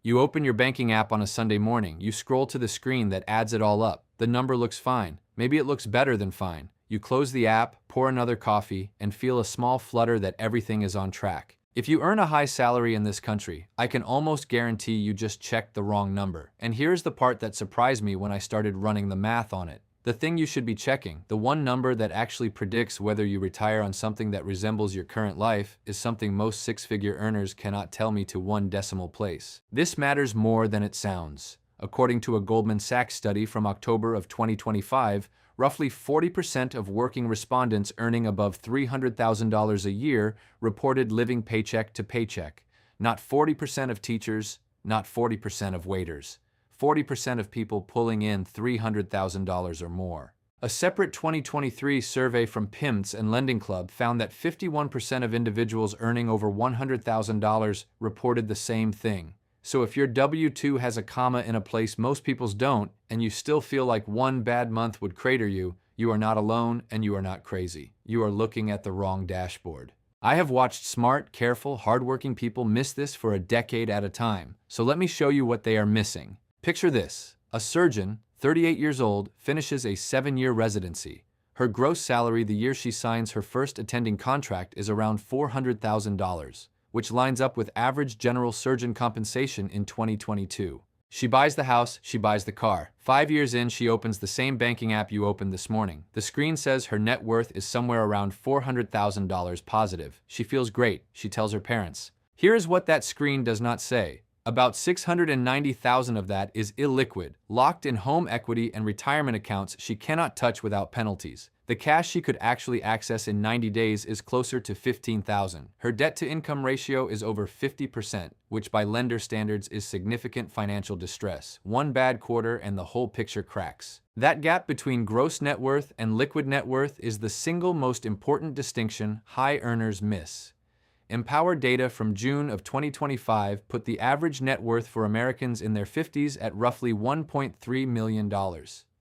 You open your banking app on a Sunday morning. You scroll to the screen that adds it all up. The number looks fine. Maybe it looks better than fine. You close the app, pour another coffee, and feel a small flutter that everything is on track. If you earn a high salary in this country, I can almost guarantee you just checked the wrong number. And here's the part that surprised me when I started running the math on it. The thing you should be checking, the one number that actually predicts whether you retire on something that resembles your current life, is something most six-figure earners cannot tell me to one decimal place. This matters more than it sounds. According to a Goldman Sachs study from October of 2025, roughly 40% of working respondents earning above $300,000 a year reported living paycheck to paycheck. Not 40% of teachers, not 40% of waiters. 40% of people pulling in $300,000 or more. A separate 2023 survey from PYMNTS and Lending Club found that 51% of individuals earning over $100,000 reported the same thing. So if your W-2 has a comma in a place most people's don't, and you still feel like one bad month would crater you, you are not alone and you are not crazy. You are looking at the wrong dashboard. I have watched smart, careful, hardworking people miss this for a decade at a time. So let me show you what they are missing. Picture this. A surgeon, 38 years old, finishes a 7-year residency. Her gross salary the year she signs her first attending contract is around $400,000, which lines up with average general surgeon compensation in 2022. She buys the house, she buys the car. 5 years in, she opens the same banking app you opened this morning. The screen says her net worth is somewhere around $400,000 positive. She feels great, she tells her parents. Here is what that screen does not say. About $690,000 of that is illiquid, locked in home equity and retirement accounts she cannot touch without penalties. The cash she could actually access in 90 days is closer to $15,000. Her debt-to-income ratio is over 50%, which by lender standards is significant financial distress. One bad quarter and the whole picture cracks. That gap between gross net worth and liquid net worth is the single most important distinction high earners miss. Empower data from June of 2025 put the average net worth for Americans in their 50s at roughly $1.3 million.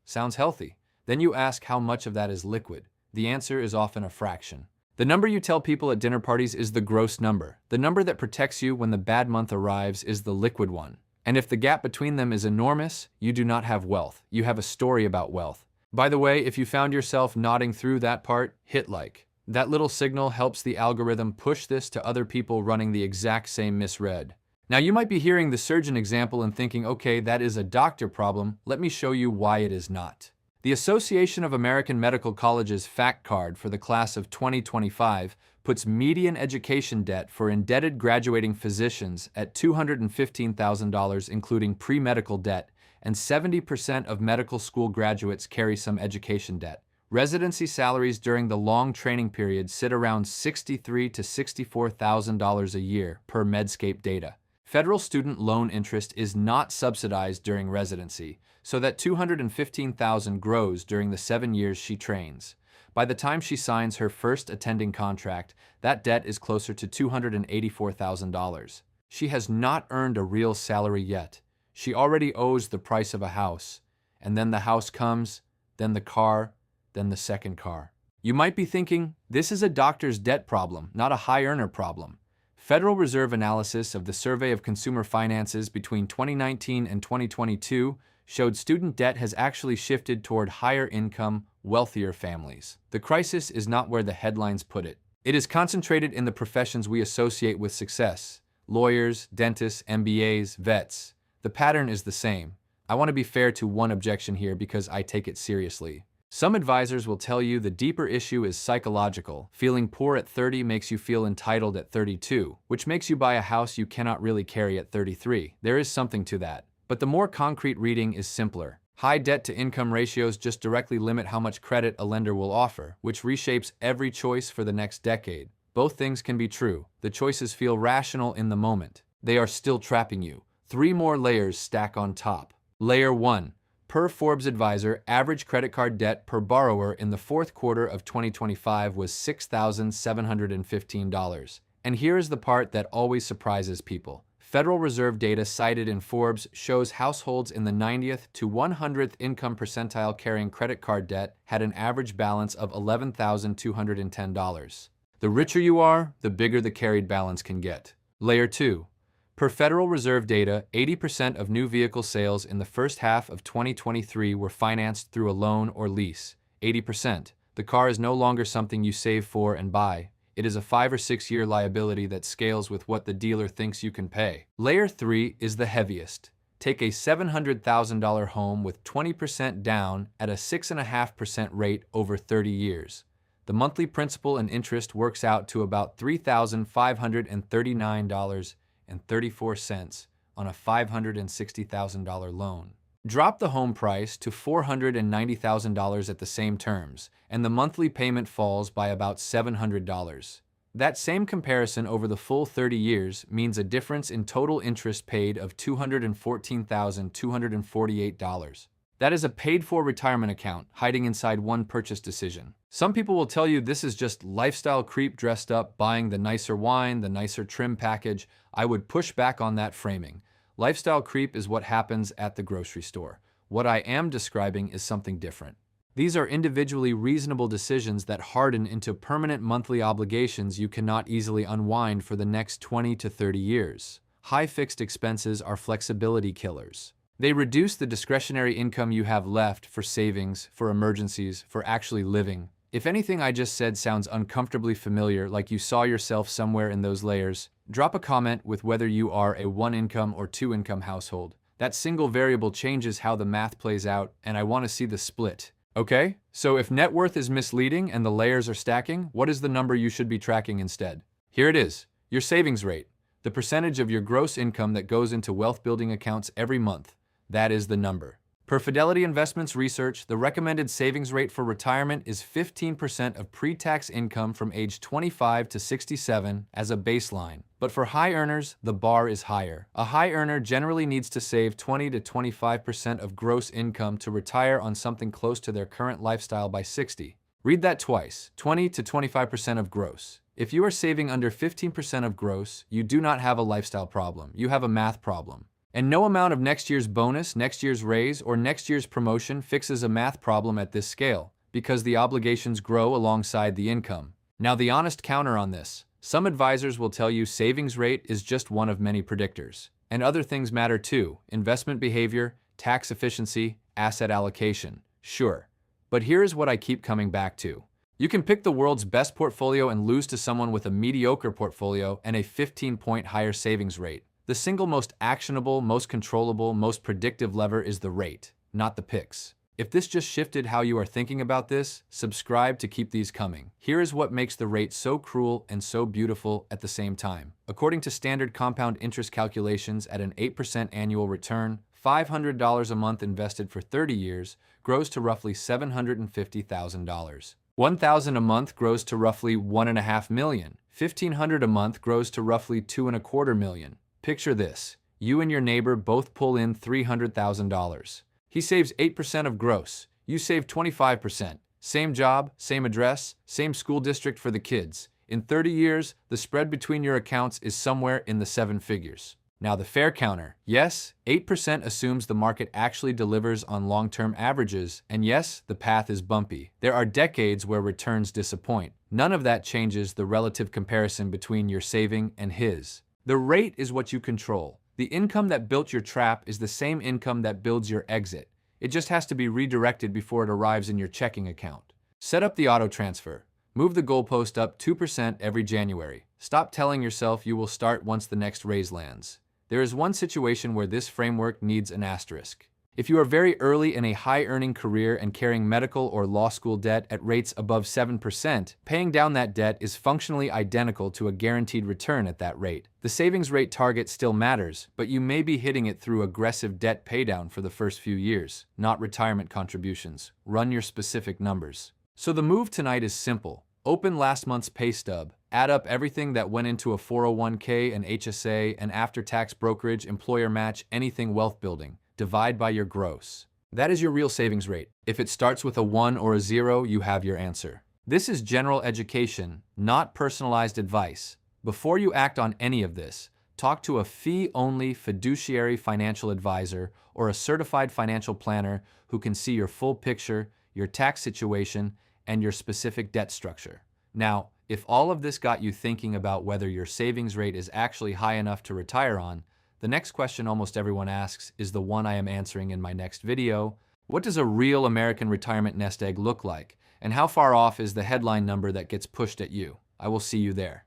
Sounds healthy. Then you ask how much of that is liquid. The answer is often a fraction. The number you tell people at dinner parties is the gross number. The number that protects you when the bad month arrives is the liquid one. And if the gap between them is enormous, you do not have wealth. You have a story about wealth. By the way, if you found yourself nodding through that part, hit like. That little signal helps the algorithm push this to other people running the exact same misread. Now you might be hearing the surgeon example and thinking, okay, that is a doctor problem. Let me show you why it is not. The Association of American Medical Colleges fact card for the class of 2025 puts median education debt for indebted graduating physicians at $215,000 including pre-medical debt, and 70% of medical school graduates carry some education debt. Residency salaries during the long training period sit around $63,000 to $64,000 a year per Medscape data. Federal student loan interest is not subsidized during residency, so that $215,000 grows during the 7 years she trains. By the time she signs her first attending contract, that debt is closer to $284,000. She has not earned a real salary yet. She already owes the price of a house, and then the house comes, then the car, then the second car. You might be thinking, this is a doctor's debt problem, not a high earner problem. Federal Reserve analysis of the Survey of Consumer Finances between 2019 and 2022 showed student debt has actually shifted toward higher income, wealthier families. The crisis is not where the headlines put it. It is concentrated in the professions we associate with success: lawyers, dentists, MBAs, vets. The pattern is the same. I want to be fair to one objection here because I take it seriously. Some advisors will tell you the deeper issue is psychological. Feeling poor at 30 makes you feel entitled at 32, which makes you buy a house you cannot really carry at 33. There is something to that. But the more concrete reading is simpler. High debt-to-income ratios just directly limit how much credit a lender will offer, which reshapes every choice for the next decade. Both things can be true. The choices feel rational in the moment. They are still trapping you. 3 more layers stack on top. Layer 1. Per Forbes Advisor, average credit card debt per borrower in the fourth quarter of 2025 was $6,715. And here is the part that always surprises people. Federal Reserve data cited in Forbes shows households in the 90th to 100th income percentile carrying credit card debt had an average balance of $11,210. The richer you are, the bigger the carried balance can get. Layer 2. Per Federal Reserve data, 80% of new vehicle sales in the first half of 2023 were financed through a loan or lease. 80%. The car is no longer something you save for and buy. It is a 5 or 6 year liability that scales with what the dealer thinks you can pay. Layer 3 is the heaviest. Take a $700,000 home with 20% down at a 6.5% rate over 30 years. The monthly principal and interest works out to about $3,539.34 on a $560,000 loan. Drop the home price to $490,000 at the same terms, and the monthly payment falls by about $700. That same comparison over the full 30 years means a difference in total interest paid of $214,248. That is a paid-for retirement account hiding inside one purchase decision. Some people will tell you this is just lifestyle creep dressed up, buying the nicer wine, the nicer trim package. I would push back on that framing. Lifestyle creep is what happens at the grocery store. What I am describing is something different. These are individually reasonable decisions that harden into permanent monthly obligations you cannot easily unwind for the next 20 to 30 years. High fixed expenses are flexibility killers. They reduce the discretionary income you have left for savings, for emergencies, for actually living. If anything I just said sounds uncomfortably familiar, like you saw yourself somewhere in those layers, drop a comment with whether you are a one-income or two-income household. That single variable changes how the math plays out, and I want to see the split. Okay? So if net worth is misleading and the layers are stacking, what is the number you should be tracking instead? Here it is, your savings rate, the percentage of your gross income that goes into wealth-building accounts every month. That is the number. Per Fidelity Investments research, the recommended savings rate for retirement is 15% of pre-tax income from age 25 to 67 as a baseline. But for high earners, the bar is higher. A high earner generally needs to save 20 to 25% of gross income to retire on something close to their current lifestyle by 60. Read that twice, 20 to 25% of gross. If you are saving under 15% of gross, you do not have a lifestyle problem, you have a math problem. And no amount of next year's bonus, next year's raise, or next year's promotion fixes a math problem at this scale, because the obligations grow alongside the income. Now the honest counter on this, some advisors will tell you savings rate is just one of many predictors. And other things matter too, investment behavior, tax efficiency, asset allocation, sure. But here's what I keep coming back to. You can pick the world's best portfolio and lose to someone with a mediocre portfolio and a 15-point higher savings rate. The single most actionable, most controllable, most predictive lever is the rate, not the picks. If this just shifted how you are thinking about this, subscribe to keep these coming. Here is what makes the rate so cruel and so beautiful at the same time. According to standard compound interest calculations at an 8% annual return, $500 a month invested for 30 years grows to roughly $750,000. $1,000 a month grows to roughly $1.5 million. $1,500 a month grows to roughly $2.25 million. Picture this, you and your neighbor both pull in $300,000. He saves 8% of gross, you save 25%. Same job, same address, same school district for the kids. In 30 years, the spread between your accounts is somewhere in the 7 figures. Now the fair counter, yes, 8% assumes the market actually delivers on long-term averages, and yes, the path is bumpy. There are decades where returns disappoint. None of that changes the relative comparison between your saving and his. The rate is what you control. The income that built your trap is the same income that builds your exit. It just has to be redirected before it arrives in your checking account. Set up the auto transfer. Move the goalpost up 2% every January. Stop telling yourself you will start once the next raise lands. There is one situation where this framework needs an asterisk. If you are very early in a high-earning career and carrying medical or law school debt at rates above 7%, paying down that debt is functionally identical to a guaranteed return at that rate. The savings rate target still matters, but you may be hitting it through aggressive debt paydown for the first few years, not retirement contributions. Run your specific numbers. So the move tonight is simple. Open last month's pay stub, add up everything that went into a 401k, an HSA, an after-tax brokerage, employer match, anything wealth building. Divide by your gross. That is your real savings rate. If it starts with a 1 or a 0, you have your answer. This is general education, not personalized advice. Before you act on any of this, talk to a fee-only fiduciary financial advisor or a certified financial planner who can see your full picture, your tax situation, and your specific debt structure. Now, If all of this got you thinking about whether your savings rate is actually high enough to retire on, the next question almost everyone asks is the one I am answering in my next video. What does a real American retirement nest egg look like? And how far off is the headline number that gets pushed at you? I will see you there.